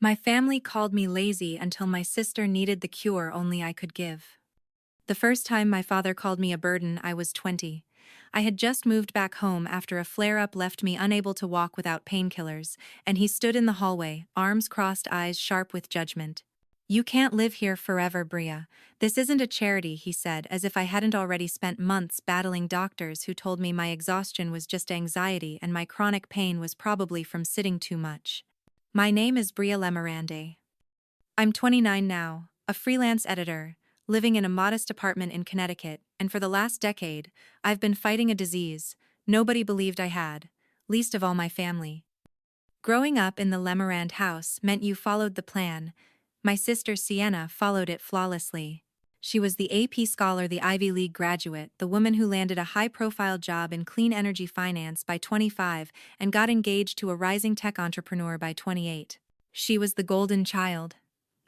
My family called me lazy until my sister needed the cure only I could give. The first time my father called me a burden, I was 20. I had just moved back home after a flare-up left me unable to walk without painkillers, and he stood in the hallway, arms crossed, eyes sharp with judgment. "You can't live here forever, Bria. This isn't a charity," he said, as if I hadn't already spent months battling doctors who told me my exhaustion was just anxiety and my chronic pain was probably from sitting too much. My name is Bria Lemirande. I'm 29 now, a freelance editor, living in a modest apartment in Connecticut, and for the last decade, I've been fighting a disease nobody believed I had, least of all my family. Growing up in the Lemirand house meant you followed the plan. My sister Sienna followed it flawlessly. She was the AP scholar, the Ivy League graduate, the woman who landed a high-profile job in clean energy finance by 25 and got engaged to a rising tech entrepreneur by 28. She was the golden child.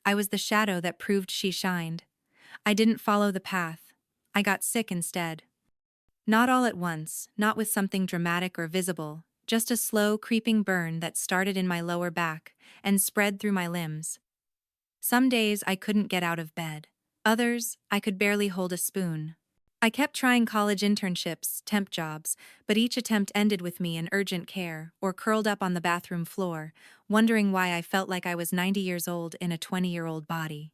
I was the shadow that proved she shined. I didn't follow the path. I got sick instead. Not all at once, not with something dramatic or visible, just a slow, creeping burn that started in my lower back and spread through my limbs. Some days I couldn't get out of bed. Others, I could barely hold a spoon. I kept trying college internships, temp jobs, but each attempt ended with me in urgent care or curled up on the bathroom floor, wondering why I felt like I was 90 years old in a 20-year-old body.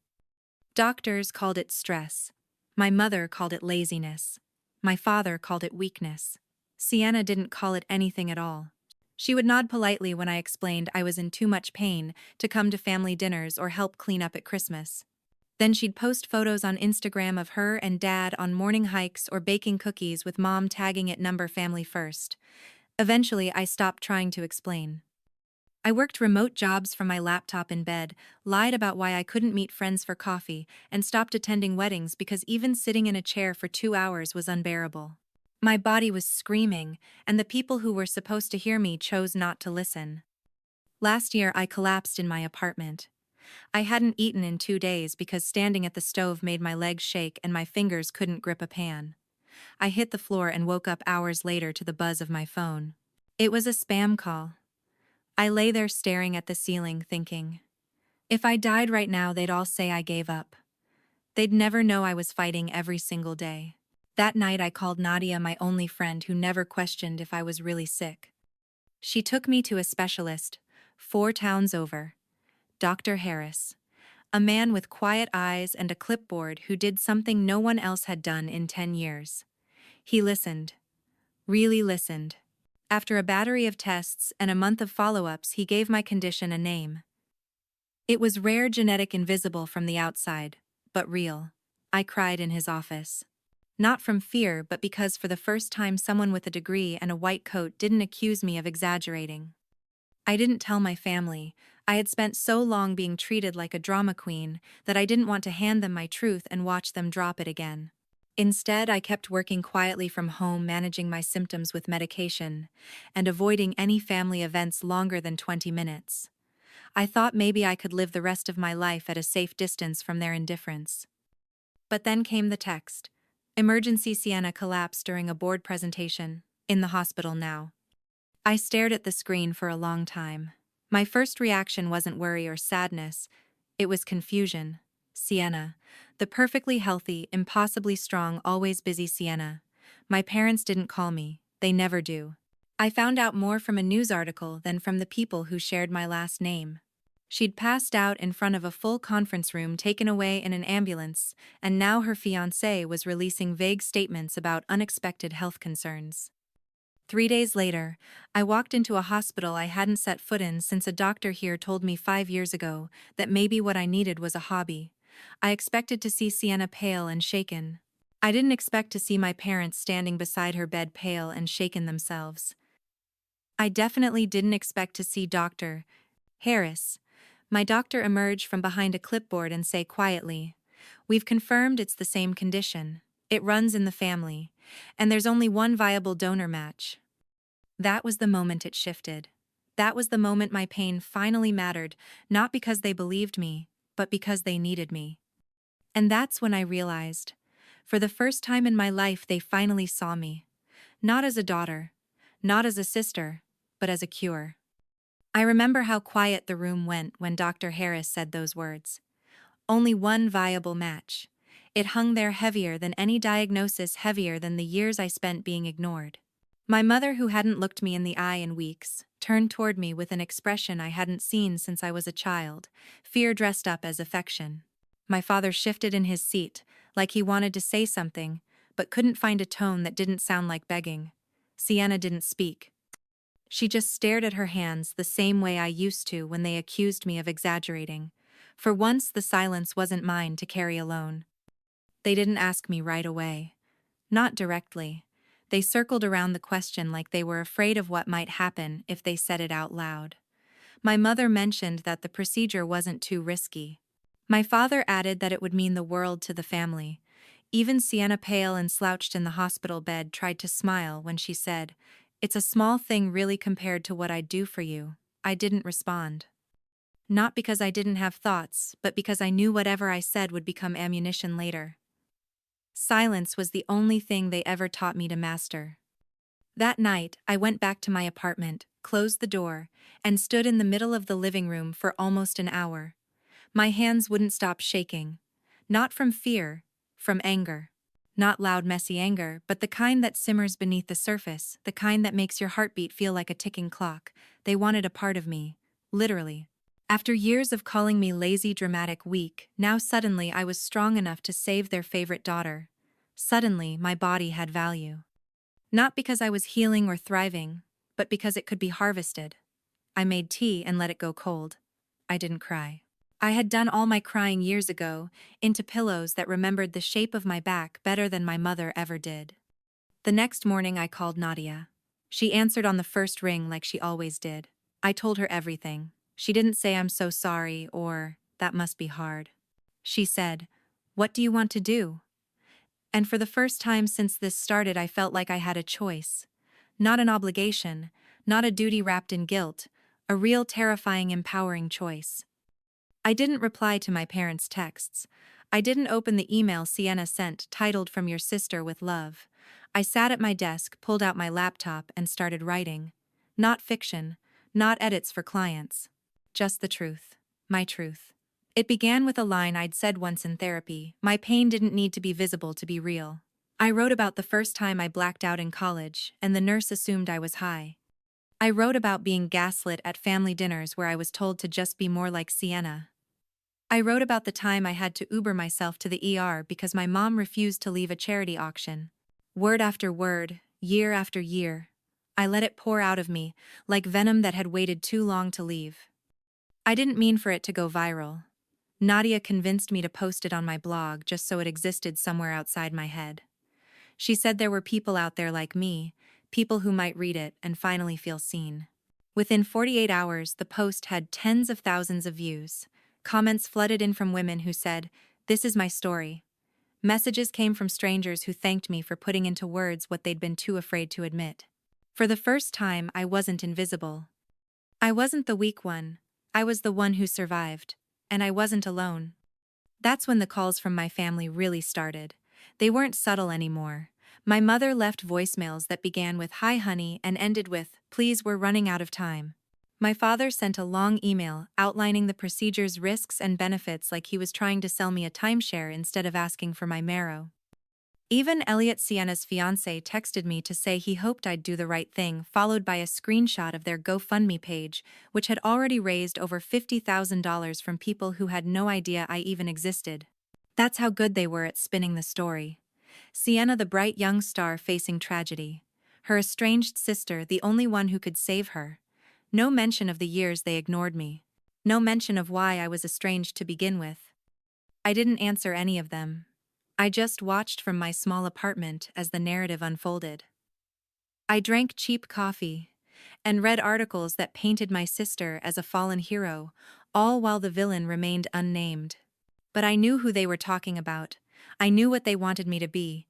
Doctors called it stress. My mother called it laziness. My father called it weakness. Sienna didn't call it anything at all. She would nod politely when I explained I was in too much pain to come to family dinners or help clean up at Christmas. Then she'd post photos on Instagram of her and Dad on morning hikes or baking cookies with Mom tagging it number family first. Eventually, I stopped trying to explain. I worked remote jobs from my laptop in bed, lied about why I couldn't meet friends for coffee, and stopped attending weddings because even sitting in a chair for 2 hours was unbearable. My body was screaming, and the people who were supposed to hear me chose not to listen. Last year, I collapsed in my apartment. I hadn't eaten in 2 days because standing at the stove made my legs shake and my fingers couldn't grip a pan. I hit the floor and woke up hours later to the buzz of my phone. It was a spam call. I lay there staring at the ceiling thinking, if I died right now they'd all say I gave up. They'd never know I was fighting every single day. That night I called Nadia, my only friend who never questioned if I was really sick. She took me to a specialist, 4 towns over. Dr. Harris. A man with quiet eyes and a clipboard who did something no one else had done in 10 years. He listened. Really listened. After a battery of tests and a month of follow-ups, he gave my condition a name. It was rare, genetic, invisible from the outside, but real. I cried in his office. Not from fear, but because for the first time someone with a degree and a white coat didn't accuse me of exaggerating. I didn't tell my family. I had spent so long being treated like a drama queen that I didn't want to hand them my truth and watch them drop it again. Instead, I kept working quietly from home, managing my symptoms with medication, and avoiding any family events longer than 20 minutes. I thought maybe I could live the rest of my life at a safe distance from their indifference. But then came the text. Emergency: Sienna collapsed during a board presentation. In the hospital now. I stared at the screen for a long time. My first reaction wasn't worry or sadness. It was confusion. Sienna. The perfectly healthy, impossibly strong, always busy Sienna. My parents didn't call me. They never do. I found out more from a news article than from the people who shared my last name. She'd passed out in front of a full conference room, taken away in an ambulance, and now her fiancé was releasing vague statements about unexpected health concerns. 3 days later, I walked into a hospital I hadn't set foot in since a doctor here told me 5 years ago that maybe what I needed was a hobby. I expected to see Sienna pale and shaken. I didn't expect to see my parents standing beside her bed pale and shaken themselves. I definitely didn't expect to see Dr. Harris, my doctor, emerge from behind a clipboard and say quietly, "We've confirmed it's the same condition. It runs in the family, and there's only one viable donor match." That was the moment it shifted. That was the moment my pain finally mattered, not because they believed me, but because they needed me. And that's when I realized, for the first time in my life, they finally saw me. Not as a daughter, not as a sister, but as a cure. I remember how quiet the room went when Dr. Harris said those words. Only one viable match. It hung there heavier than any diagnosis, heavier than the years I spent being ignored. My mother, who hadn't looked me in the eye in weeks, turned toward me with an expression I hadn't seen since I was a child, fear dressed up as affection. My father shifted in his seat, like he wanted to say something, but couldn't find a tone that didn't sound like begging. Sienna didn't speak. She just stared at her hands the same way I used to when they accused me of exaggerating. For once, the silence wasn't mine to carry alone. They didn't ask me right away. Not directly. They circled around the question like they were afraid of what might happen if they said it out loud. My mother mentioned that the procedure wasn't too risky. My father added that it would mean the world to the family. Even Sienna, pale and slouched in the hospital bed, tried to smile when she said, "It's a small thing really compared to what I'd do for you." I didn't respond. Not because I didn't have thoughts, but because I knew whatever I said would become ammunition later. Silence was the only thing they ever taught me to master. That night, I went back to my apartment, closed the door, and stood in the middle of the living room for almost an hour. My hands wouldn't stop shaking. Not from fear, from anger. Not loud, messy anger, but the kind that simmers beneath the surface, the kind that makes your heartbeat feel like a ticking clock. They wanted a part of me. Literally. After years of calling me lazy, dramatic, weak, now suddenly I was strong enough to save their favorite daughter. Suddenly, my body had value. Not because I was healing or thriving, but because it could be harvested. I made tea and let it go cold. I didn't cry. I had done all my crying years ago, into pillows that remembered the shape of my back better than my mother ever did. The next morning I called Nadia. She answered on the first ring like she always did. I told her everything. She didn't say "I'm so sorry" or "that must be hard." She said, "What do you want to do?" And for the first time since this started, I felt like I had a choice. Not an obligation, not a duty wrapped in guilt, a real terrifying, empowering choice. I didn't reply to my parents' texts. I didn't open the email Sienna sent titled "From your sister with love." I sat at my desk, pulled out my laptop, and started writing. Not fiction, not edits for clients. Just the truth. My truth. It began with a line I'd said once in therapy: my pain didn't need to be visible to be real. I wrote about the first time I blacked out in college, and the nurse assumed I was high. I wrote about being gaslit at family dinners where I was told to just be more like Sienna. I wrote about the time I had to Uber myself to the ER because my mom refused to leave a charity auction. Word after word, year after year. I let it pour out of me, like venom that had waited too long to leave. I didn't mean for it to go viral. Nadia convinced me to post it on my blog just so it existed somewhere outside my head. She said there were people out there like me, people who might read it and finally feel seen. Within 48 hours, the post had tens of thousands of views. Comments flooded in from women who said, "This is my story." Messages came from strangers who thanked me for putting into words what they'd been too afraid to admit. For the first time, I wasn't invisible. I wasn't the weak one. I was the one who survived. And I wasn't alone. That's when the calls from my family really started. They weren't subtle anymore. My mother left voicemails that began with "Hi honey" and ended with "Please, we're running out of time." My father sent a long email outlining the procedure's risks and benefits like he was trying to sell me a timeshare instead of asking for my marrow. Even Elliot, Sienna's fiancé, texted me to say he hoped I'd do the right thing, followed by a screenshot of their GoFundMe page, which had already raised over $50,000 from people who had no idea I even existed. That's how good they were at spinning the story. Sienna, the bright young star facing tragedy. Her estranged sister, the only one who could save her. No mention of the years they ignored me. No mention of why I was estranged to begin with. I didn't answer any of them. I just watched from my small apartment as the narrative unfolded. I drank cheap coffee and read articles that painted my sister as a fallen hero, all while the villain remained unnamed. But I knew who they were talking about. I knew what they wanted me to be.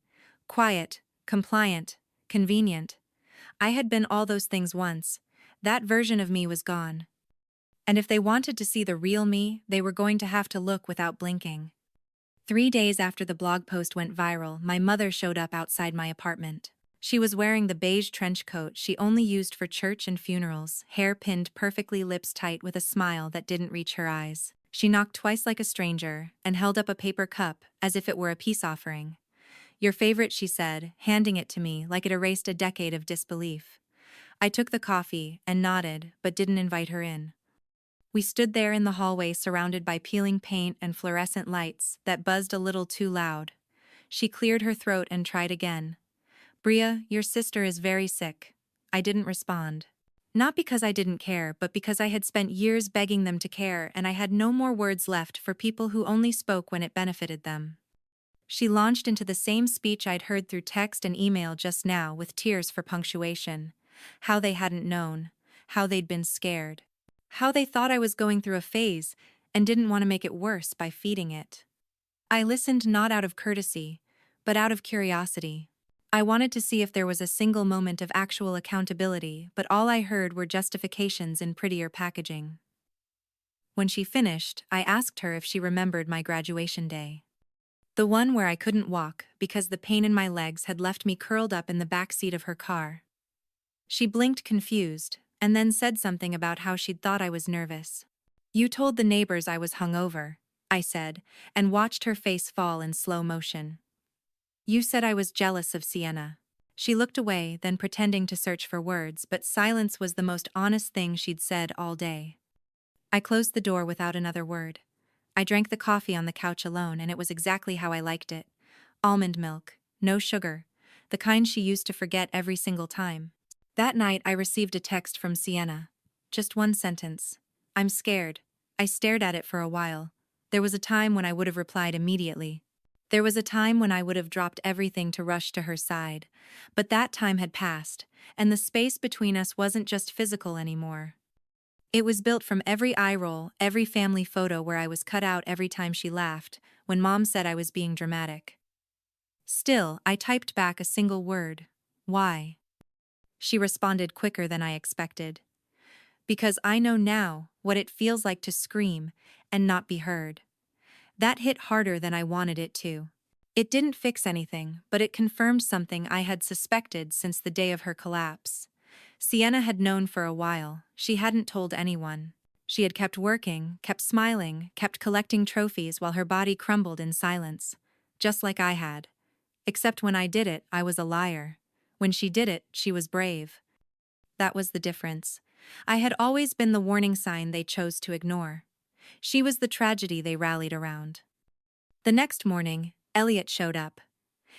Quiet, compliant, convenient. I had been all those things once. That version of me was gone. And if they wanted to see the real me, they were going to have to look without blinking. 3 days after the blog post went viral, my mother showed up outside my apartment. She was wearing the beige trench coat she only used for church and funerals, hair pinned perfectly, lips tight, with a smile that didn't reach her eyes. She knocked twice like a stranger and held up a paper cup as if it were a peace offering. "Your favorite," she said, handing it to me like it erased a decade of disbelief. I took the coffee and nodded, but didn't invite her in. We stood there in the hallway, surrounded by peeling paint and fluorescent lights that buzzed a little too loud. She cleared her throat and tried again. "Bria, your sister is very sick." I didn't respond. Not because I didn't care, but because I had spent years begging them to care, and I had no more words left for people who only spoke when it benefited them. She launched into the same speech I'd heard through text and email just now, with tears for punctuation. How they hadn't known. How they'd been scared. How they thought I was going through a phase and didn't want to make it worse by feeding it. I listened, not out of courtesy, but out of curiosity. I wanted to see if there was a single moment of actual accountability, but all I heard were justifications in prettier packaging. When she finished, I asked her if she remembered my graduation day. The one where I couldn't walk because the pain in my legs had left me curled up in the back seat of her car. She blinked, confused, and then said something about how she'd thought I was nervous. "You told the neighbors I was hungover," I said, and watched her face fall in slow motion. "You said I was jealous of Sienna." She looked away, then pretending to search for words, but silence was the most honest thing she'd said all day. I closed the door without another word. I drank the coffee on the couch alone, and it was exactly how I liked it. Almond milk, no sugar, the kind she used to forget every single time. That night I received a text from Sienna. Just one sentence. "I'm scared." I stared at it for a while. There was a time when I would have replied immediately. There was a time when I would have dropped everything to rush to her side. But that time had passed, and the space between us wasn't just physical anymore. It was built from every eye roll, every family photo where I was cut out every time she laughed, when Mom said I was being dramatic. Still, I typed back a single word. "Why?" She responded quicker than I expected. "Because I know now what it feels like to scream and not be heard." That hit harder than I wanted it to. It didn't fix anything, but it confirmed something I had suspected since the day of her collapse. Sienna had known for a while. She hadn't told anyone. She had kept working, kept smiling, kept collecting trophies while her body crumbled in silence. Just like I had. Except when I did it, I was a liar. When she did it, she was brave. That was the difference. I had always been the warning sign they chose to ignore. She was the tragedy they rallied around. The next morning, Elliot showed up.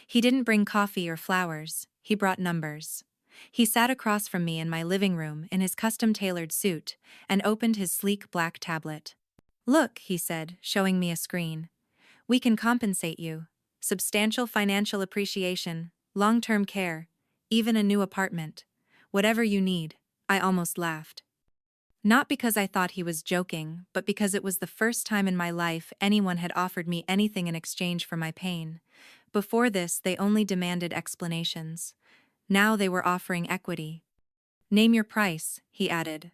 He didn't bring coffee or flowers, he brought numbers. He sat across from me in my living room in his custom-tailored suit and opened his sleek black tablet. "Look," he said, showing me a screen. "We can compensate you. Substantial financial appreciation, long-term care, even a new apartment. Whatever you need." I almost laughed. Not because I thought he was joking, but because it was the first time in my life anyone had offered me anything in exchange for my pain. Before this, they only demanded explanations. Now they were offering equity. "Name your price," he added,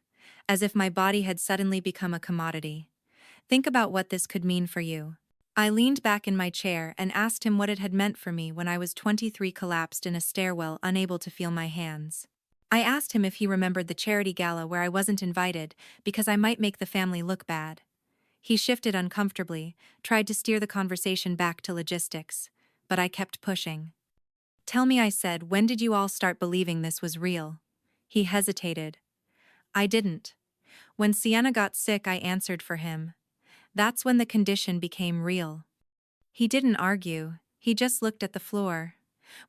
as if my body had suddenly become a commodity. "Think about what this could mean for you." I leaned back in my chair and asked him what it had meant for me when I was 23, collapsed in a stairwell, unable to feel my hands. I asked him if he remembered the charity gala where I wasn't invited because I might make the family look bad. He shifted uncomfortably, tried to steer the conversation back to logistics, but I kept pushing. "Tell me," I said, "when did you all start believing this was real?" He hesitated. "I didn't. When Sienna got sick, I answered for him. That's when the condition became real." He didn't argue, he just looked at the floor.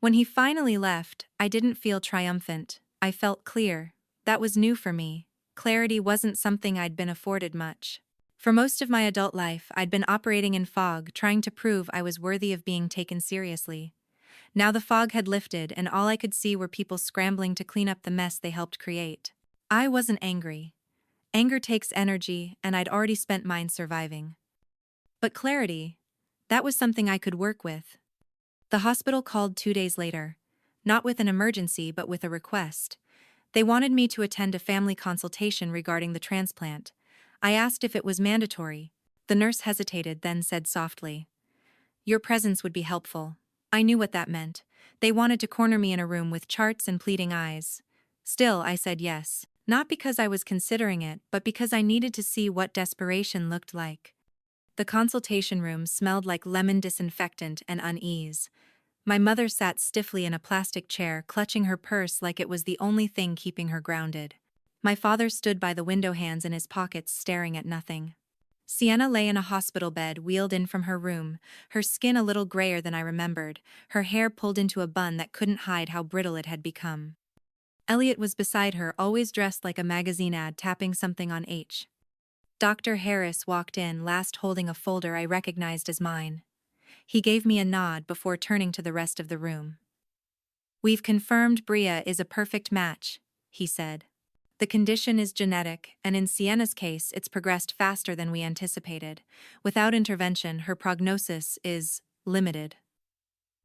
When he finally left, I didn't feel triumphant. I felt clear. That was new for me. Clarity wasn't something I'd been afforded much. For most of my adult life, I'd been operating in fog, trying to prove I was worthy of being taken seriously. Now the fog had lifted, and all I could see were people scrambling to clean up the mess they helped create. I wasn't angry. Anger takes energy, and I'd already spent mine surviving. But clarity, that was something I could work with. The hospital called 2 days later. Not with an emergency, but with a request. They wanted me to attend a family consultation regarding the transplant. I asked if it was mandatory. The nurse hesitated, then said softly, "Your presence would be helpful." I knew what that meant. They wanted to corner me in a room with charts and pleading eyes. Still, I said yes. Not because I was considering it, but because I needed to see what desperation looked like. The consultation room smelled like lemon disinfectant and unease. My mother sat stiffly in a plastic chair, clutching her purse like it was the only thing keeping her grounded. My father stood by the window, hands in his pockets, staring at nothing. Sienna lay in a hospital bed, wheeled in from her room, her skin a little grayer than I remembered, her hair pulled into a bun that couldn't hide how brittle it had become. Elliot was beside her, always dressed like a magazine ad, tapping something on H. Dr. Harris walked in, last holding a folder I recognized as mine. He gave me a nod before turning to the rest of the room. "We've confirmed Bria is a perfect match," he said. "The condition is genetic, and in Sienna's case it's progressed faster than we anticipated. Without intervention, her prognosis is limited."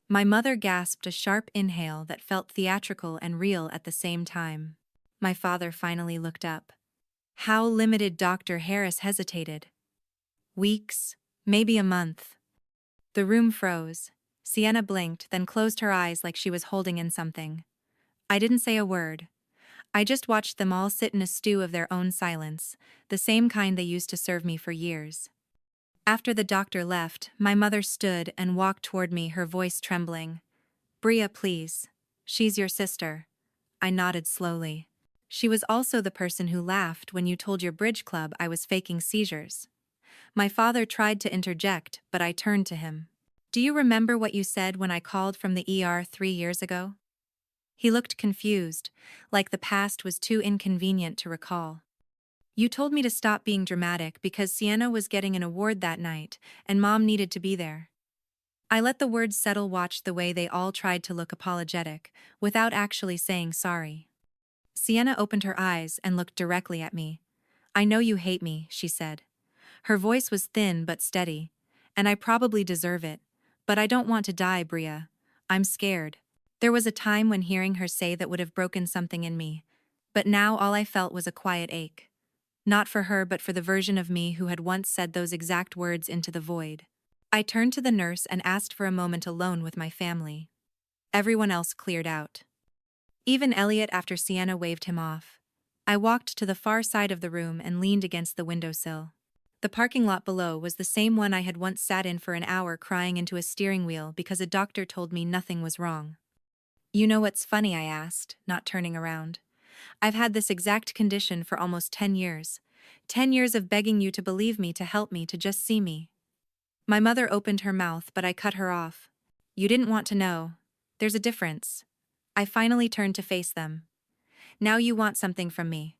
My mother gasped a sharp inhale that felt theatrical and real at the same time. My father finally looked up. "How limited?" Dr. Harris hesitated. "Weeks, maybe a month." The room froze. Sienna blinked, then closed her eyes like she was holding in something. I didn't say a word. I just watched them all sit in a stew of their own silence, the same kind they used to serve me for years. After the doctor left, my mother stood and walked toward me, her voice trembling. "Bria, please. She's your sister." I nodded slowly. "She was also the person who laughed when you told your bridge club I was faking seizures." My father tried to interject, but I turned to him. "Do you remember what you said when I called from the ER 3 years ago?" He looked confused, like the past was too inconvenient to recall. "You told me to stop being dramatic because Sienna was getting an award that night, and Mom needed to be there." I let the words settle, watched the way they all tried to look apologetic, without actually saying sorry. Sienna opened her eyes and looked directly at me. "I know you hate me," she said. Her voice was thin but steady. "And I probably deserve it. But I don't want to die, Bria. I'm scared." There was a time when hearing her say that would have broken something in me. But now all I felt was a quiet ache. Not for her, but for the version of me who had once said those exact words into the void. I turned to the nurse and asked for a moment alone with my family. Everyone else cleared out. Even Elliot, after Sienna waved him off. I walked to the far side of the room and leaned against the windowsill. The parking lot below was the same one I had once sat in for an hour, crying into a steering wheel because a doctor told me nothing was wrong. "You know what's funny?" I asked, not turning around. "I've had this exact condition for almost 10 years. 10 years of begging you to believe me, to help me, to just see me." My mother opened her mouth, but I cut her off. "You didn't want to know. There's a difference." I finally turned to face them. "Now you want something from me.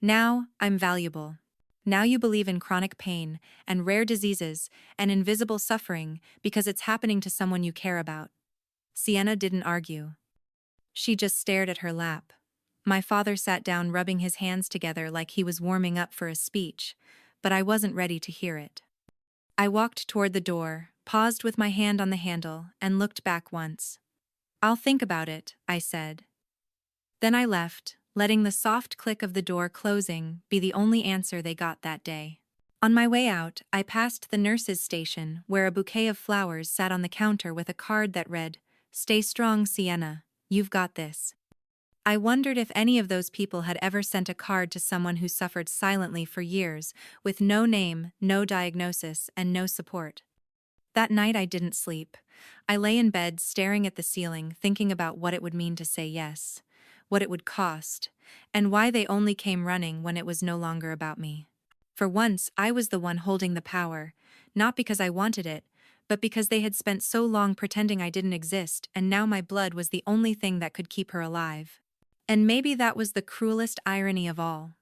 Now I'm valuable. Now you believe in chronic pain and rare diseases and invisible suffering because it's happening to someone you care about." Sienna didn't argue. She just stared at her lap. My father sat down, rubbing his hands together like he was warming up for a speech, but I wasn't ready to hear it. I walked toward the door, paused with my hand on the handle, and looked back once. "I'll think about it," I said. Then I left, letting the soft click of the door closing be the only answer they got that day. On my way out, I passed the nurse's station, where a bouquet of flowers sat on the counter with a card that read, "Stay strong, Sienna. You've got this." I wondered if any of those people had ever sent a card to someone who suffered silently for years, with no name, no diagnosis, and no support. That night I didn't sleep. I lay in bed staring at the ceiling, thinking about what it would mean to say yes, what it would cost, and why they only came running when it was no longer about me. For once, I was the one holding the power, not because I wanted it, but because they had spent so long pretending I didn't exist, and now my blood was the only thing that could keep her alive. And maybe that was the cruelest irony of all.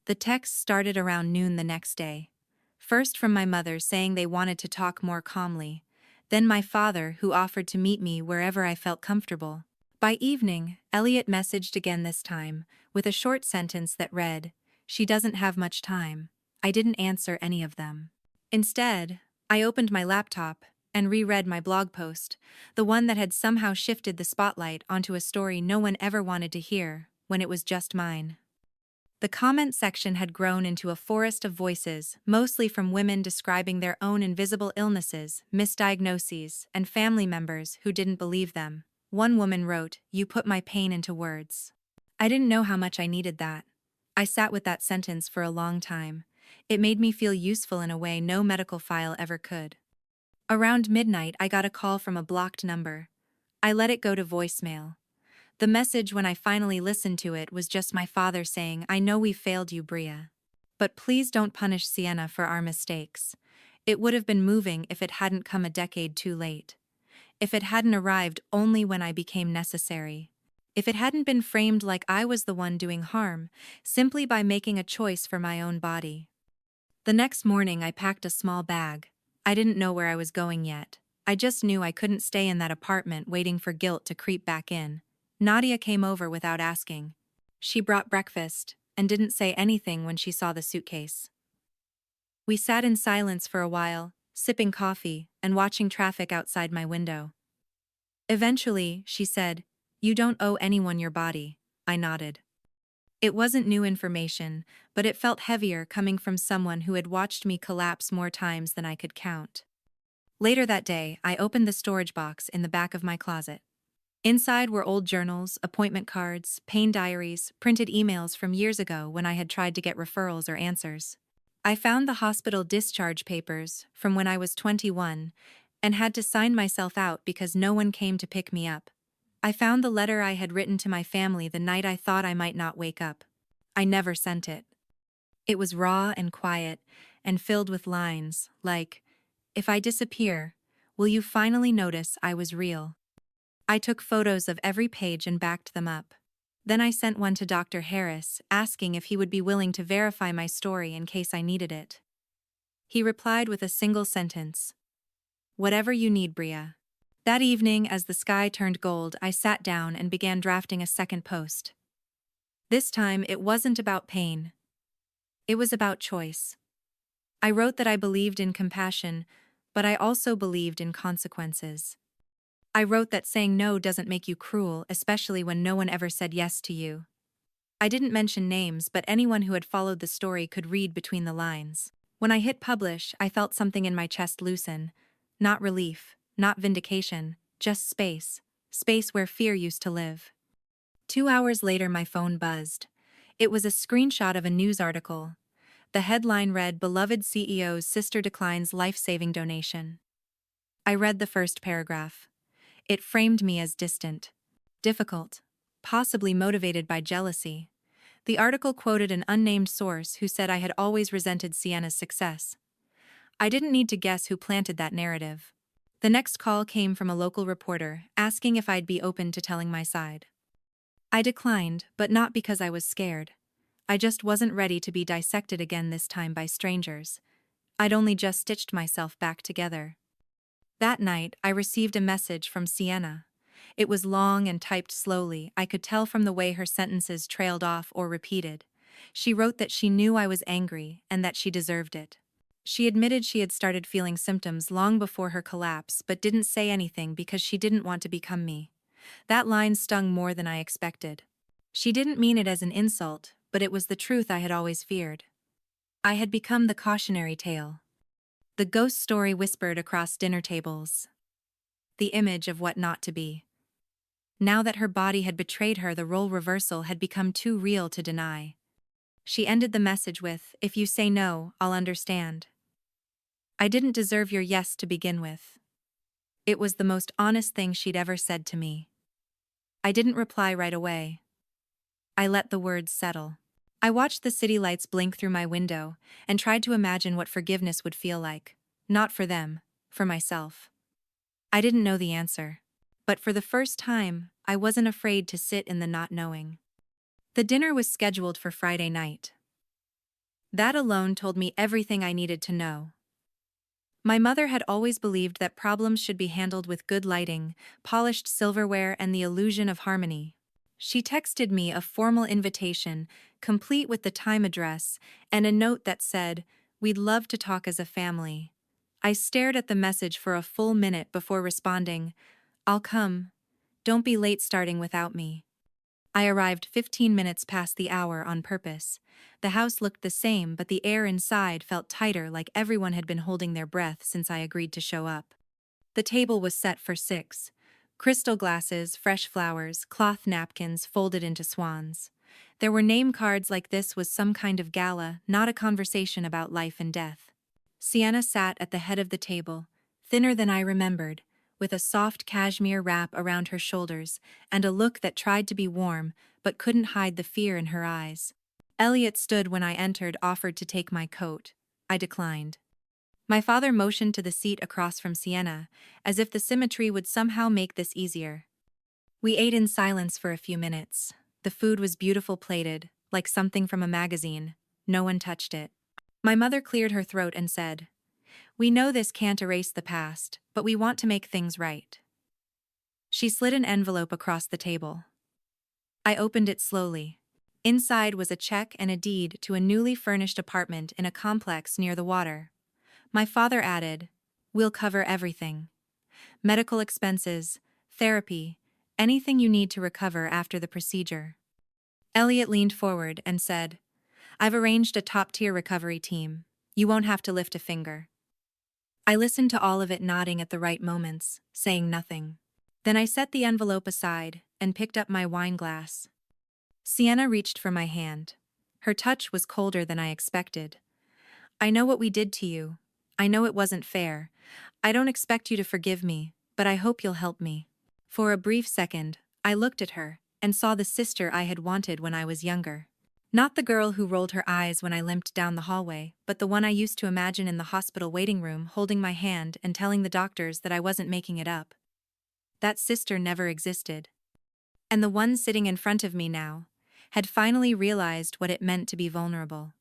The text started around noon the next day. First from my mother saying they wanted to talk more calmly, then my father who offered to meet me wherever I felt comfortable. By evening, Elliot messaged again, this time, with a short sentence that read, "She doesn't have much time." I didn't answer any of them. Instead, I opened my laptop and reread my blog post, the one that had somehow shifted the spotlight onto a story no one ever wanted to hear, when it was just mine. The comment section had grown into a forest of voices, mostly from women describing their own invisible illnesses, misdiagnoses, and family members who didn't believe them. One woman wrote, "You put my pain into words." I didn't know how much I needed that. I sat with that sentence for a long time. It made me feel useful in a way no medical file ever could. Around midnight, I got a call from a blocked number. I let it go to voicemail. The message, when I finally listened to it, was just my father saying, "I know we failed you, Bria. But please don't punish Sienna for our mistakes. It would have been moving if it hadn't come a decade too late. If it hadn't arrived only when I became necessary. If it hadn't been framed like I was the one doing harm, simply by making a choice for my own body." The next morning, I packed a small bag. I didn't know where I was going yet. I just knew I couldn't stay in that apartment waiting for guilt to creep back in. Nadia came over without asking. She brought breakfast and didn't say anything when she saw the suitcase. We sat in silence for a while, sipping coffee and watching traffic outside my window. Eventually, she said, "You don't owe anyone your body." I nodded. It wasn't new information, but it felt heavier coming from someone who had watched me collapse more times than I could count. Later that day, I opened the storage box in the back of my closet. Inside were old journals, appointment cards, pain diaries, printed emails from years ago when I had tried to get referrals or answers. I found the hospital discharge papers from when I was 21 and had to sign myself out because no one came to pick me up. I found the letter I had written to my family the night I thought I might not wake up. I never sent it. It was raw and quiet and filled with lines like, "If I disappear, will you finally notice I was real?" I took photos of every page and backed them up. Then I sent one to Dr. Harris, asking if he would be willing to verify my story in case I needed it. He replied with a single sentence, "Whatever you need, Bria." That evening, as the sky turned gold, I sat down and began drafting a second post. This time, it wasn't about pain. It was about choice. I wrote that I believed in compassion, but I also believed in consequences. I wrote that saying no doesn't make you cruel, especially when no one ever said yes to you. I didn't mention names, but anyone who had followed the story could read between the lines. When I hit publish, I felt something in my chest loosen. Not relief, not vindication, just space. Space where fear used to live. 2 hours later, my phone buzzed. It was a screenshot of a news article. The headline read, "Beloved CEO's sister declines life-saving donation." I read the first paragraph. It framed me as distant, difficult, possibly motivated by jealousy. The article quoted an unnamed source who said I had always resented Sienna's success. I didn't need to guess who planted that narrative. The next call came from a local reporter, asking if I'd be open to telling my side. I declined, but not because I was scared. I just wasn't ready to be dissected again, this time by strangers. I'd only just stitched myself back together. That night, I received a message from Sienna. It was long and typed slowly. I could tell from the way her sentences trailed off or repeated. She wrote that she knew I was angry and that she deserved it. She admitted she had started feeling symptoms long before her collapse, but didn't say anything because she didn't want to become me. That line stung more than I expected. She didn't mean it as an insult, but it was the truth I had always feared. I had become the cautionary tale. The ghost story whispered across dinner tables. The image of what not to be. Now that her body had betrayed her, the role reversal had become too real to deny. She ended the message with, "If you say no, I'll understand." I didn't deserve your yes to begin with. It was the most honest thing she'd ever said to me. I didn't reply right away. I let the words settle. I watched the city lights blink through my window and tried to imagine what forgiveness would feel like. Not for them, for myself. I didn't know the answer. But for the first time, I wasn't afraid to sit in the not knowing. The dinner was scheduled for Friday night. That alone told me everything I needed to know. My mother had always believed that problems should be handled with good lighting, polished silverware, and the illusion of harmony. She texted me a formal invitation, complete with the time, address, and a note that said, "We'd love to talk as a family." I stared at the message for a full minute before responding, "I'll come. Don't be late starting without me." I arrived 15 minutes past the hour on purpose. The house looked the same, but the air inside felt tighter, like everyone had been holding their breath since I agreed to show up. The table was set for 6. Crystal glasses, fresh flowers, cloth napkins folded into swans. There were name cards like this was some kind of gala, not a conversation about life and death. Sienna sat at the head of the table, thinner than I remembered, with a soft cashmere wrap around her shoulders and a look that tried to be warm but couldn't hide the fear in her eyes. Elliot stood when I entered, offered to take my coat. I declined. My father motioned to the seat across from Sienna, as if the symmetry would somehow make this easier. We ate in silence for a few minutes. The food was beautiful plated, like something from a magazine. No one touched it. My mother cleared her throat and said, "We know this can't erase the past, but we want to make things right." She slid an envelope across the table. I opened it slowly. Inside was a check and a deed to a newly furnished apartment in a complex near the water. My father added, "We'll cover everything. Medical expenses, therapy, anything you need to recover after the procedure." Elliot leaned forward and said, "I've arranged a top-tier recovery team. You won't have to lift a finger." I listened to all of it, nodding at the right moments, saying nothing. Then I set the envelope aside and picked up my wine glass. Sienna reached for my hand. Her touch was colder than I expected. "I know what we did to you. I know it wasn't fair. I don't expect you to forgive me, but I hope you'll help me." For a brief second, I looked at her and saw the sister I had wanted when I was younger. Not the girl who rolled her eyes when I limped down the hallway, but the one I used to imagine in the hospital waiting room, holding my hand and telling the doctors that I wasn't making it up. That sister never existed. And the one sitting in front of me now had finally realized what it meant to be vulnerable.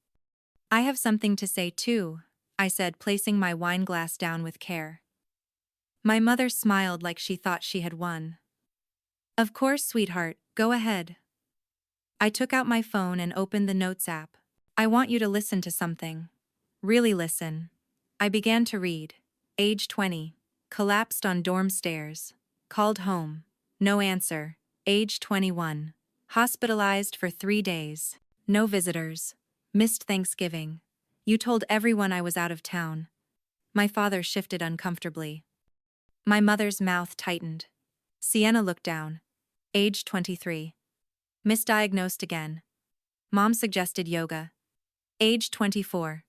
"I have something to say too," I said, placing my wine glass down with care. My mother smiled like she thought she had won. "Of course, sweetheart, go ahead." I took out my phone and opened the Notes app. "I want you to listen to something. Really listen." I began to read. Age 20. Collapsed on dorm stairs. Called home. No answer. Age 21. Hospitalized for 3 days. No visitors. Missed Thanksgiving. You told everyone I was out of town. My father shifted uncomfortably. My mother's mouth tightened. Sienna looked down. Age 23. Misdiagnosed again. Mom suggested yoga. Age 24.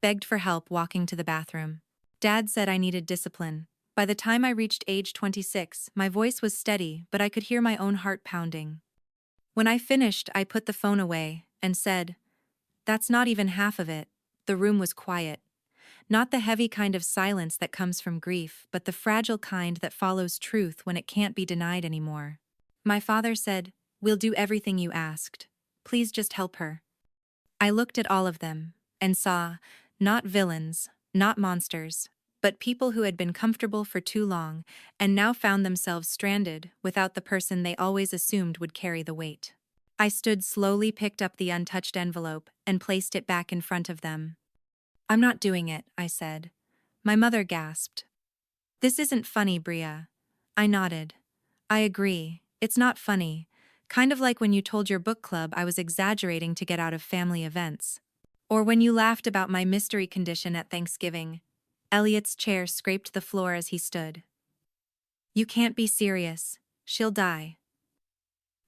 Begged for help walking to the bathroom. Dad said I needed discipline. By the time I reached age 26, my voice was steady, but I could hear my own heart pounding. When I finished, I put the phone away and said, "That's not even half of it." The room was quiet. Not the heavy kind of silence that comes from grief, but the fragile kind that follows truth when it can't be denied anymore. My father said, "We'll do everything you asked. Please just help her." I looked at all of them and saw, not villains, not monsters, but people who had been comfortable for too long and now found themselves stranded without the person they always assumed would carry the weight. I stood slowly, picked up the untouched envelope, and placed it back in front of them. "I'm not doing it," I said. My mother gasped. "This isn't funny, Bria." I nodded. "I agree, it's not funny. Kind of like when you told your book club I was exaggerating to get out of family events. Or when you laughed about my mystery condition at Thanksgiving." Elliot's chair scraped the floor as he stood. "You can't be serious. She'll die."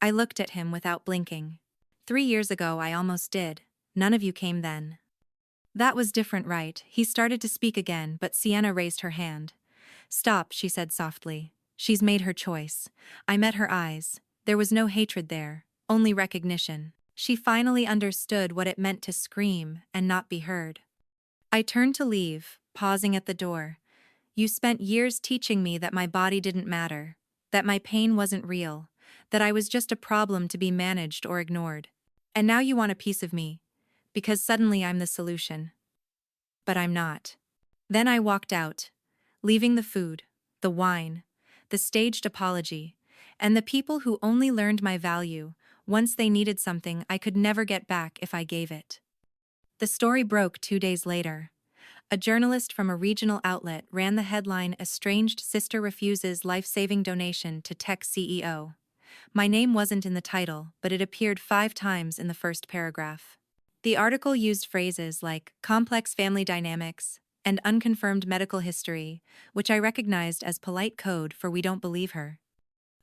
I looked at him without blinking. 3 years ago I almost did. None of you came then. "That was different, right?" He started to speak again, but Sienna raised her hand. "Stop," she said softly. "She's made her choice." I met her eyes. There was no hatred there, only recognition. She finally understood what it meant to scream and not be heard. I turned to leave, pausing at the door. "You spent years teaching me that my body didn't matter, that my pain wasn't real, that I was just a problem to be managed or ignored. And now you want a piece of me, because suddenly I'm the solution. But I'm not." Then I walked out, leaving the food, the wine, the staged apology, and the people who only learned my value once they needed something I could never get back if I gave it. The story broke 2 days later. A journalist from a regional outlet ran the headline, "Estranged Sister Refuses Life-Saving Donation to Tech CEO." My name wasn't in the title, but it appeared 5 times in the first paragraph. The article used phrases like complex family dynamics and unconfirmed medical history, which I recognized as polite code for "we don't believe her."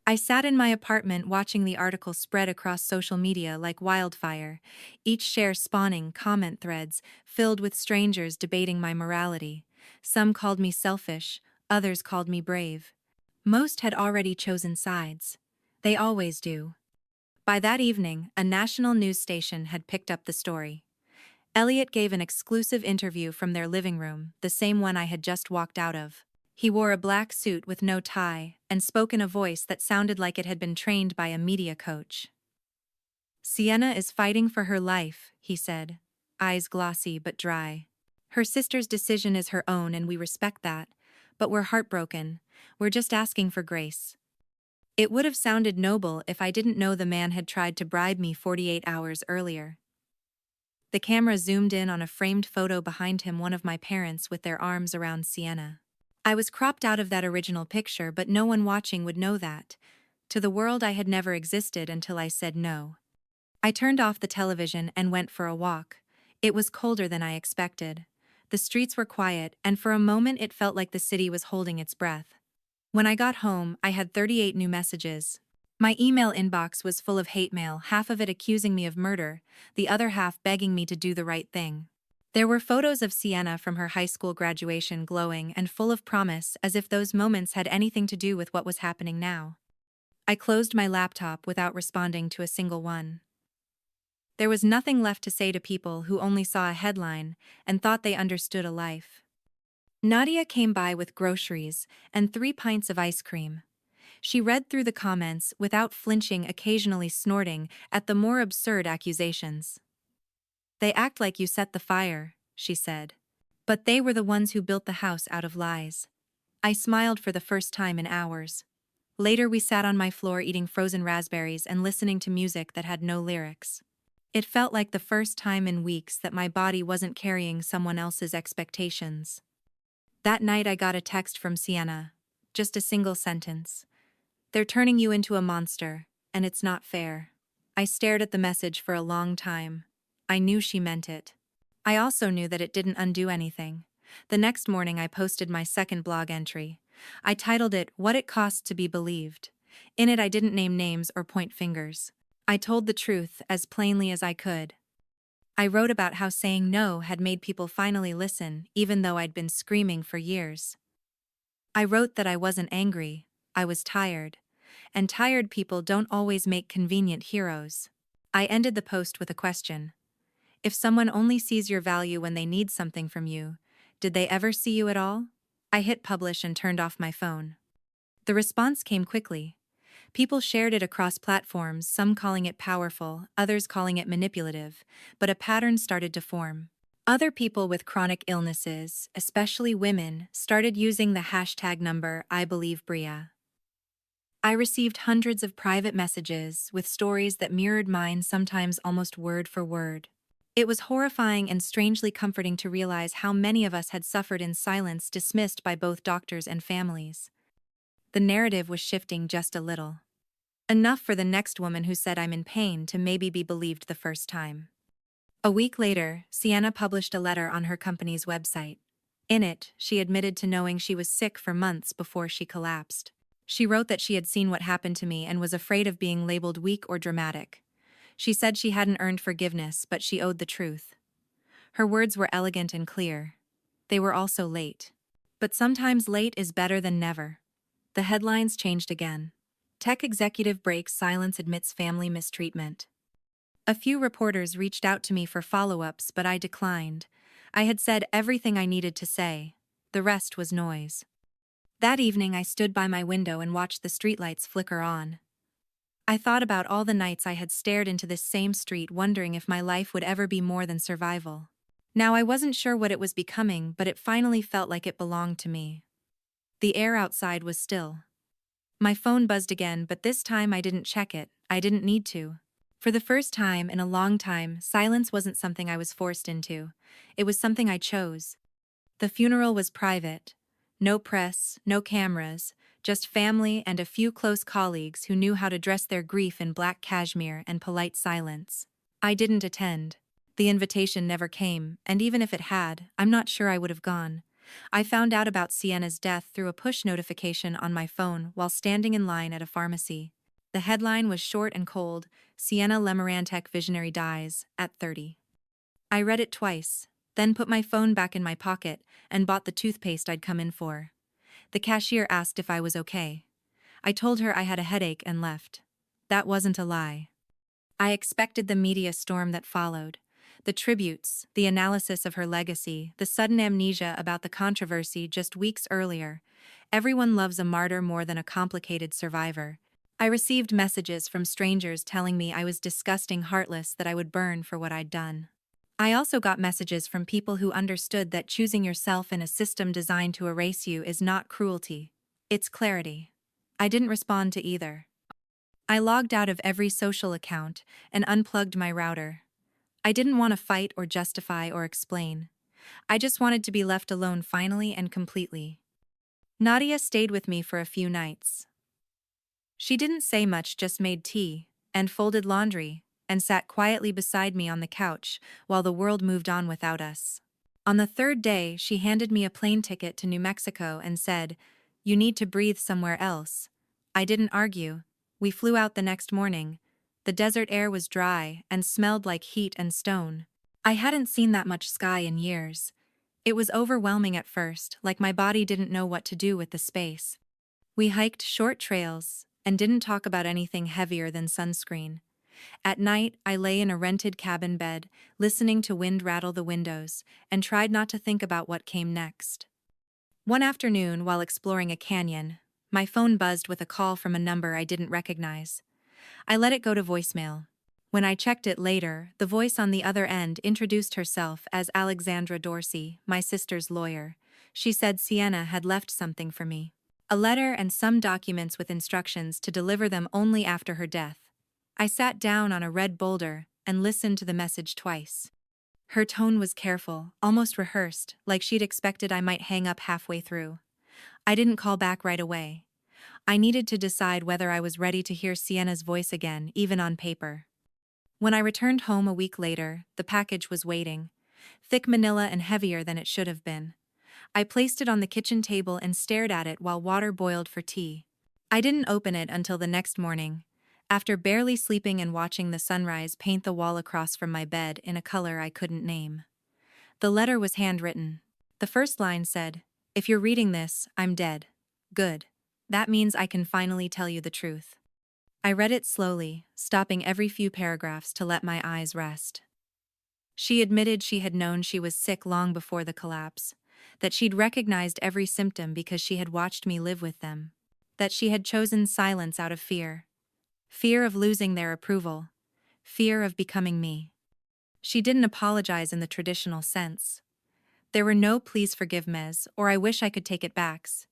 I sat in my apartment watching the article spread across social media like wildfire, each share spawning comment threads filled with strangers debating my morality. Some called me selfish, others called me brave. Most had already chosen sides. They always do. By that evening, a national news station had picked up the story. Elliot gave an exclusive interview from their living room, the same one I had just walked out of. He wore a black suit with no tie and spoke in a voice that sounded like it had been trained by a media coach. "Sienna is fighting for her life," he said, eyes glossy but dry. "Her sister's decision is her own and we respect that, but we're heartbroken. We're just asking for grace." It would have sounded noble if I didn't know the man had tried to bribe me 48 hours earlier. The camera zoomed in on a framed photo behind him, one of my parents with their arms around Sienna. I was cropped out of that original picture, but no one watching would know that. To the world I had never existed until I said no. I turned off the television and went for a walk. It was colder than I expected. The streets were quiet, and for a moment it felt like the city was holding its breath. When I got home, I had 38 new messages. My email inbox was full of hate mail, half of it accusing me of murder, the other half begging me to do the right thing. There were photos of Sienna from her high school graduation glowing and full of promise, as if those moments had anything to do with what was happening now. I closed my laptop without responding to a single one. There was nothing left to say to people who only saw a headline and thought they understood a life. Nadia came by with groceries and 3 pints of ice cream. She read through the comments without flinching, occasionally snorting at the more absurd accusations. "They act like you set the fire," she said. "But they were the ones who built the house out of lies." I smiled for the first time in hours. Later we sat on my floor eating frozen raspberries and listening to music that had no lyrics. It felt like the first time in weeks that my body wasn't carrying someone else's expectations. That night I got a text from Sienna. Just a single sentence. "They're turning you into a monster, and it's not fair." I stared at the message for a long time. I knew she meant it. I also knew that it didn't undo anything. The next morning I posted my second blog entry. I titled it, "What It Costs to Be Believed." In it I didn't name names or point fingers. I told the truth as plainly as I could. I wrote about how saying no had made people finally listen, even though I'd been screaming for years. I wrote that I wasn't angry, I was tired. And tired people don't always make convenient heroes. I ended the post with a question. If someone only sees your value when they need something from you, did they ever see you at all? I hit publish and turned off my phone. The response came quickly. People shared it across platforms, some calling it powerful, others calling it manipulative, but a pattern started to form. Other people with chronic illnesses, especially women, started using the hashtag number #IBelieveBria. I received hundreds of private messages with stories that mirrored mine, sometimes almost word for word. It was horrifying and strangely comforting to realize how many of us had suffered in silence, dismissed by both doctors and families. The narrative was shifting just a little. Enough for the next woman who said I'm in pain to maybe be believed the first time. A week later, Sienna published a letter on her company's website. In it, she admitted to knowing she was sick for months before she collapsed. She wrote that she had seen what happened to me and was afraid of being labeled weak or dramatic. She said she hadn't earned forgiveness, but she owed the truth. Her words were elegant and clear. They were also late. But sometimes late is better than never. The headlines changed again. Tech executive breaks silence, admits family mistreatment. A few reporters reached out to me for follow-ups, but I declined. I had said everything I needed to say. The rest was noise. That evening I stood by my window and watched the streetlights flicker on. I thought about all the nights I had stared into this same street, wondering if my life would ever be more than survival. Now I wasn't sure what it was becoming, but it finally felt like it belonged to me. The air outside was still. My phone buzzed again, but this time I didn't check it. I didn't need to. For the first time in a long time, silence wasn't something I was forced into. It was something I chose. The funeral was private. No press, no cameras, just family and a few close colleagues who knew how to dress their grief in black cashmere and polite silence. I didn't attend. The invitation never came, and even if it had, I'm not sure I would have gone. I found out about Sienna's death through a push notification on my phone while standing in line at a pharmacy. The headline was short and cold: Sienna Lemarantec visionary dies at 30. I read it twice, then put my phone back in my pocket and bought the toothpaste I'd come in for. The cashier asked if I was okay. I told her I had a headache and left. That wasn't a lie. I expected the media storm that followed. The tributes, the analysis of her legacy, the sudden amnesia about the controversy just weeks earlier. Everyone loves a martyr more than a complicated survivor. I received messages from strangers telling me I was disgusting, heartless, that I would burn for what I'd done. I also got messages from people who understood that choosing yourself in a system designed to erase you is not cruelty. It's clarity. I didn't respond to either. I logged out of every social account and unplugged my router. I didn't want to fight or justify or explain. I just wanted to be left alone finally and completely. Nadia stayed with me for a few nights. She didn't say much, just made tea and folded laundry and sat quietly beside me on the couch while the world moved on without us. On the third day, she handed me a plane ticket to New Mexico and said, "You need to breathe somewhere else." I didn't argue. We flew out the next morning. The desert air was dry and smelled like heat and stone. I hadn't seen that much sky in years. It was overwhelming at first, like my body didn't know what to do with the space. We hiked short trails and didn't talk about anything heavier than sunscreen. At night, I lay in a rented cabin bed, listening to wind rattle the windows, and tried not to think about what came next. One afternoon, while exploring a canyon, my phone buzzed with a call from a number I didn't recognize. I let it go to voicemail. When I checked it later, the voice on the other end introduced herself as Alexandra Dorsey, my sister's lawyer. She said Sienna had left something for me: a letter and some documents with instructions to deliver them only after her death. I sat down on a red boulder and listened to the message twice. Her tone was careful, almost rehearsed, like she'd expected I might hang up halfway through. I didn't call back right away. I needed to decide whether I was ready to hear Sienna's voice again, even on paper. When I returned home a week later, the package was waiting, thick manila and heavier than it should have been. I placed it on the kitchen table and stared at it while water boiled for tea. I didn't open it until the next morning, after barely sleeping and watching the sunrise paint the wall across from my bed in a color I couldn't name. The letter was handwritten. The first line said, "If you're reading this, I'm dead. Good. That means I can finally tell you the truth." I read it slowly, stopping every few paragraphs to let my eyes rest. She admitted she had known she was sick long before the collapse, that she'd recognized every symptom because she had watched me live with them, that she had chosen silence out of fear. Fear of losing their approval. Fear of becoming me. She didn't apologize in the traditional sense. There were no "please forgive mes" or "I wish I could take it backs."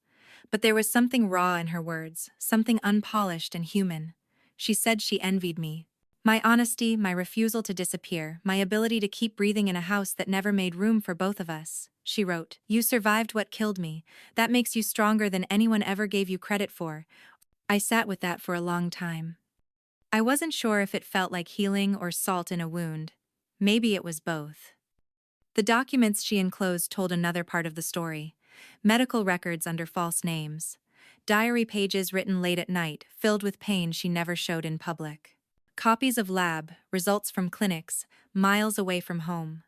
But there was something raw in her words, something unpolished and human. She said she envied me. My honesty, my refusal to disappear, my ability to keep breathing in a house that never made room for both of us. She wrote, "You survived what killed me. That makes you stronger than anyone ever gave you credit for." I sat with that for a long time. I wasn't sure if it felt like healing or salt in a wound. Maybe it was both. The documents she enclosed told another part of the story: medical records under false names, diary pages written late at night, filled with pain she never showed in public, copies of lab results from clinics miles away from home.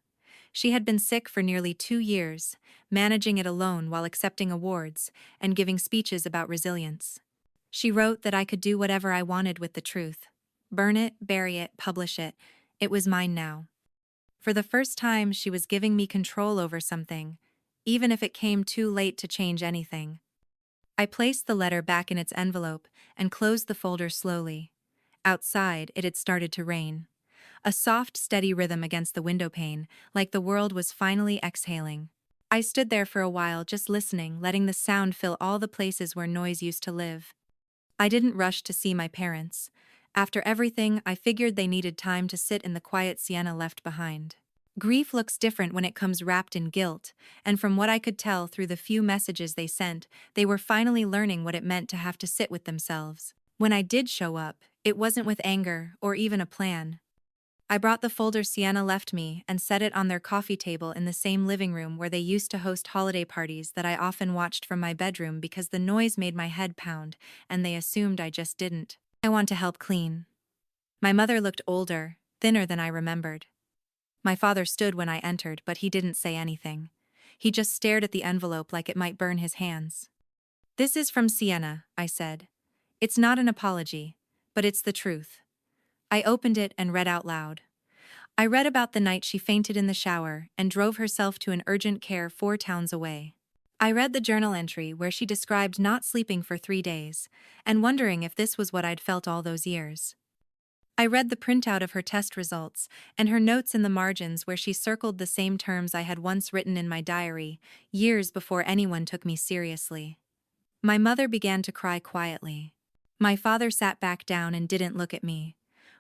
She had been sick for nearly 2 years, managing it alone while accepting awards and giving speeches about resilience. She wrote that I could do whatever I wanted with the truth. Burn it, bury it, publish it. It was mine now. For the first time, she was giving me control over something, even if it came too late to change anything. I placed the letter back in its envelope and closed the folder slowly. Outside, it had started to rain. A soft, steady rhythm against the windowpane, like the world was finally exhaling. I stood there for a while, just listening, letting the sound fill all the places where noise used to live. I didn't rush to see my parents. After everything, I figured they needed time to sit in the quiet Sienna left behind. Grief looks different when it comes wrapped in guilt, and from what I could tell through the few messages they sent, they were finally learning what it meant to have to sit with themselves. When I did show up, it wasn't with anger or even a plan. I brought the folder Sienna left me and set it on their coffee table in the same living room where they used to host holiday parties that I often watched from my bedroom because the noise made my head pound, and they assumed I just didn't. I want to help clean. My mother looked older, thinner than I remembered. My father stood when I entered, but he didn't say anything. He just stared at the envelope like it might burn his hands. This is from Sienna, I said. It's not an apology, but it's the truth. I opened it and read out loud. I read about the night she fainted in the shower and drove herself to an urgent care 4 towns away. I read the journal entry where she described not sleeping for 3 days and wondering if this was what I'd felt all those years. I read the printout of her test results and her notes in the margins where she circled the same terms I had once written in my diary, years before anyone took me seriously. My mother began to cry quietly. My father sat back down and didn't look at me.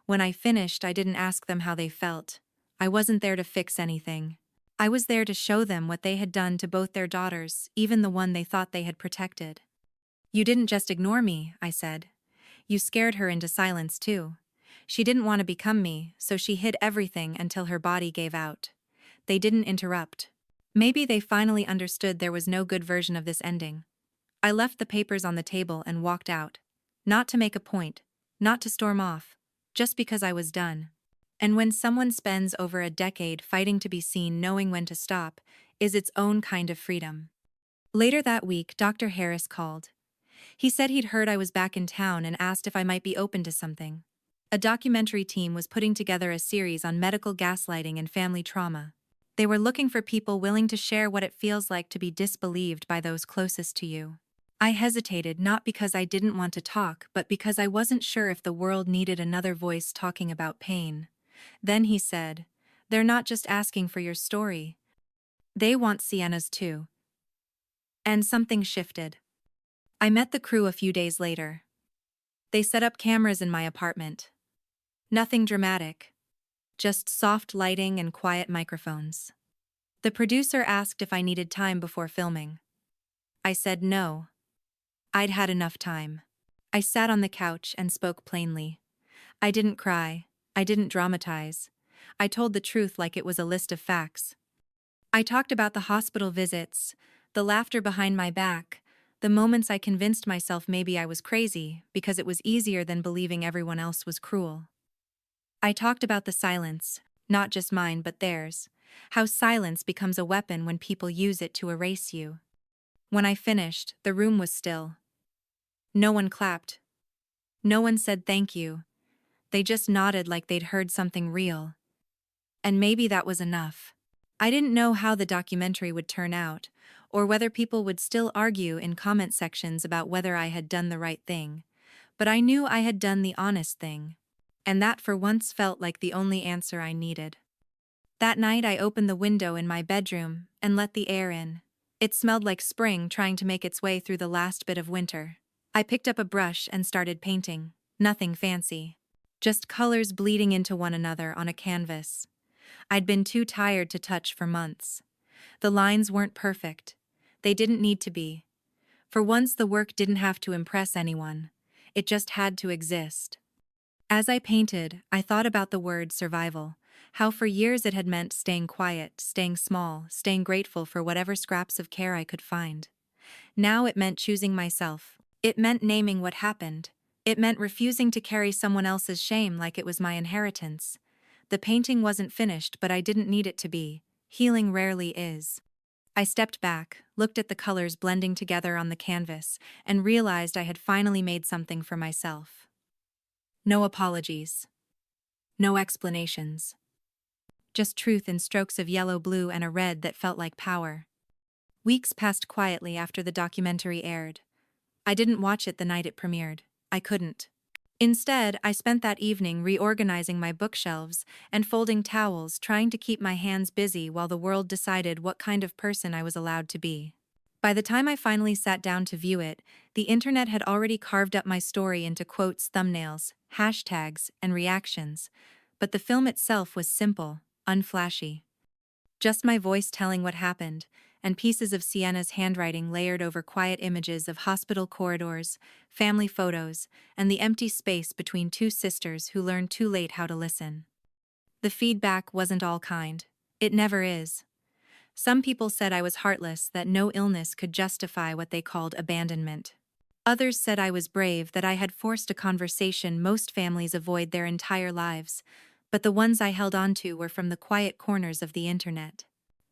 When I finished, I didn't ask them how they felt. I wasn't there to fix anything. I was there to show them what they had done to both their daughters, even the one they thought they had protected. You didn't just ignore me, I said. You scared her into silence too. She didn't want to become me, so she hid everything until her body gave out. They didn't interrupt. Maybe they finally understood there was no good version of this ending. I left the papers on the table and walked out. Not to make a point, not to storm off, just because I was done. And when someone spends over a decade fighting to be seen knowing when to stop, is its own kind of freedom. Later that week, Dr. Harris called. He said he'd heard I was back in town and asked if I might be open to something. A documentary team was putting together a series on medical gaslighting and family trauma. They were looking for people willing to share what it feels like to be disbelieved by those closest to you. I hesitated not because I didn't want to talk, but because I wasn't sure if the world needed another voice talking about pain. Then he said, "They're not just asking for your story. They want Sienna's too." And something shifted. I met the crew a few days later. They set up cameras in my apartment. Nothing dramatic. Just soft lighting and quiet microphones. The producer asked if I needed time before filming. I said no. I'd had enough time. I sat on the couch and spoke plainly. I didn't cry. I didn't dramatize. I told the truth like it was a list of facts. I talked about the hospital visits, the laughter behind my back, the moments I convinced myself maybe I was crazy because it was easier than believing everyone else was cruel. I talked about the silence, not just mine but theirs, how silence becomes a weapon when people use it to erase you. When I finished, the room was still. No one clapped. No one said thank you. They just nodded like they'd heard something real. And maybe that was enough. I didn't know how the documentary would turn out, or whether people would still argue in comment sections about whether I had done the right thing, but I knew I had done the honest thing. And that for once felt like the only answer I needed. That night I opened the window in my bedroom and let the air in. It smelled like spring trying to make its way through the last bit of winter. I picked up a brush and started painting. Nothing fancy. Just colors bleeding into one another on a canvas. I'd been too tired to touch for months. The lines weren't perfect. They didn't need to be. For once the work didn't have to impress anyone. It just had to exist. As I painted, I thought about the word survival, how for years it had meant staying quiet, staying small, staying grateful for whatever scraps of care I could find. Now it meant choosing myself. It meant naming what happened. It meant refusing to carry someone else's shame like it was my inheritance. The painting wasn't finished, but I didn't need it to be. Healing rarely is. I stepped back, looked at the colors blending together on the canvas, and realized I had finally made something for myself. No apologies. No explanations. Just truth in strokes of yellow, blue, and a red that felt like power. Weeks passed quietly after the documentary aired. I didn't watch it the night it premiered. I couldn't. Instead, I spent that evening reorganizing my bookshelves and folding towels, trying to keep my hands busy while the world decided what kind of person I was allowed to be. By the time I finally sat down to view it, the internet had already carved up my story into quotes, thumbnails, hashtags, and reactions, but the film itself was simple, unflashy. Just my voice telling what happened, and pieces of Sienna's handwriting layered over quiet images of hospital corridors, family photos, and the empty space between two sisters who learned too late how to listen. The feedback wasn't all kind. It never is. Some people said I was heartless, that no illness could justify what they called abandonment. Others said I was brave, that I had forced a conversation most families avoid their entire lives, but the ones I held on to were from the quiet corners of the internet.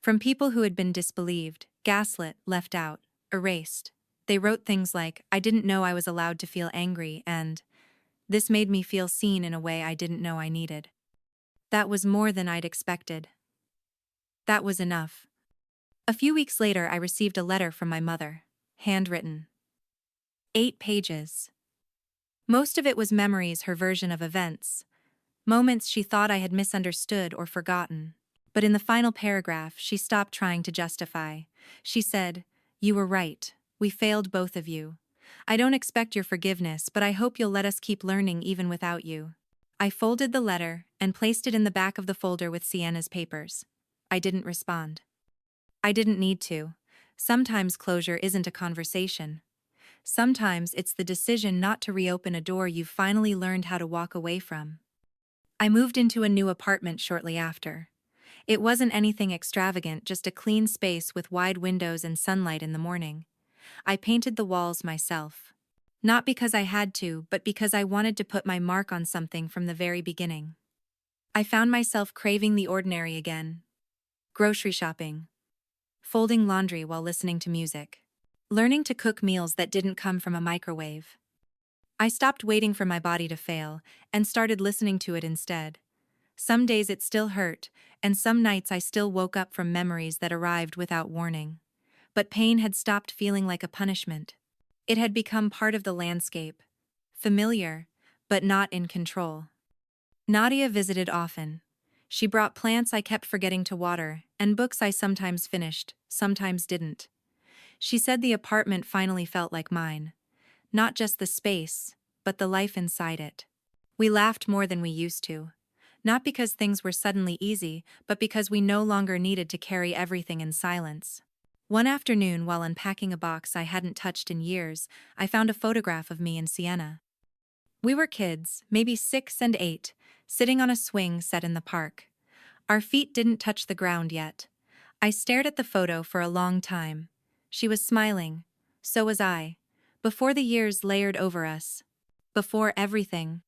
From people who had been disbelieved, gaslit, left out, erased. They wrote things like, "I didn't know I was allowed to feel angry," and "This made me feel seen in a way I didn't know I needed." That was more than I'd expected. That was enough. A few weeks later, I received a letter from my mother, handwritten. 8 pages. Most of it was memories, her version of events, moments she thought I had misunderstood or forgotten. But in the final paragraph, she stopped trying to justify. She said, "You were right. We failed, both of you. I don't expect your forgiveness, but I hope you'll let us keep learning even without you." I folded the letter and placed it in the back of the folder with Sienna's papers. I didn't respond. I didn't need to. Sometimes closure isn't a conversation. Sometimes it's the decision not to reopen a door you've finally learned how to walk away from. I moved into a new apartment shortly after. It wasn't anything extravagant, just a clean space with wide windows and sunlight in the morning. I painted the walls myself. Not because I had to, but because I wanted to put my mark on something from the very beginning. I found myself craving the ordinary again. Grocery shopping. Folding laundry while listening to music. Learning to cook meals that didn't come from a microwave. I stopped waiting for my body to fail and started listening to it instead. Some days it still hurt, and some nights I still woke up from memories that arrived without warning. But pain had stopped feeling like a punishment. It had become part of the landscape. Familiar, but not in control. Nadia visited often. She brought plants I kept forgetting to water, and books I sometimes finished, sometimes didn't. She said the apartment finally felt like mine. Not just the space, but the life inside it. We laughed more than we used to. Not because things were suddenly easy, but because we no longer needed to carry everything in silence. One afternoon, while unpacking a box I hadn't touched in years, I found a photograph of me and Sienna. We were kids, maybe 6 and 8, sitting on a swing set in the park. Our feet didn't touch the ground yet. I stared at the photo for a long time. She was smiling. So was I. Before the years layered over us. Before everything.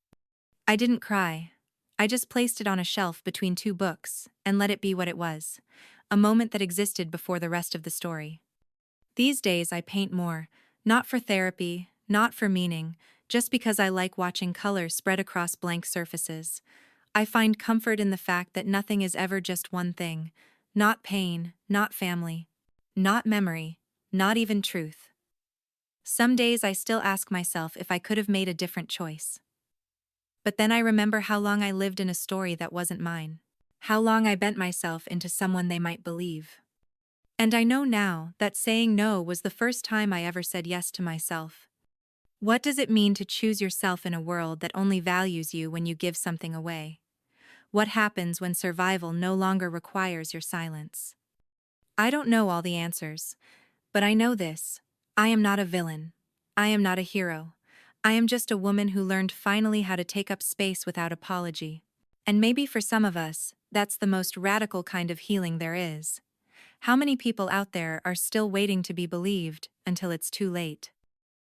I didn't cry. I just placed it on a shelf between 2 books and let it be what it was. A moment that existed before the rest of the story. These days I paint more, not for therapy, not for meaning, just because I like watching color spread across blank surfaces. I find comfort in the fact that nothing is ever just one thing. Not pain, not family, not memory, not even truth. Some days I still ask myself if I could have made a different choice. But then I remember how long I lived in a story that wasn't mine. How long I bent myself into someone they might believe. And I know now that saying no was the first time I ever said yes to myself. What does it mean to choose yourself in a world that only values you when you give something away? What happens when survival no longer requires your silence? I don't know all the answers, but I know this. I am not a villain. I am not a hero. I am just a woman who learned finally how to take up space without apology. And maybe for some of us, that's the most radical kind of healing there is. How many people out there are still waiting to be believed until it's too late?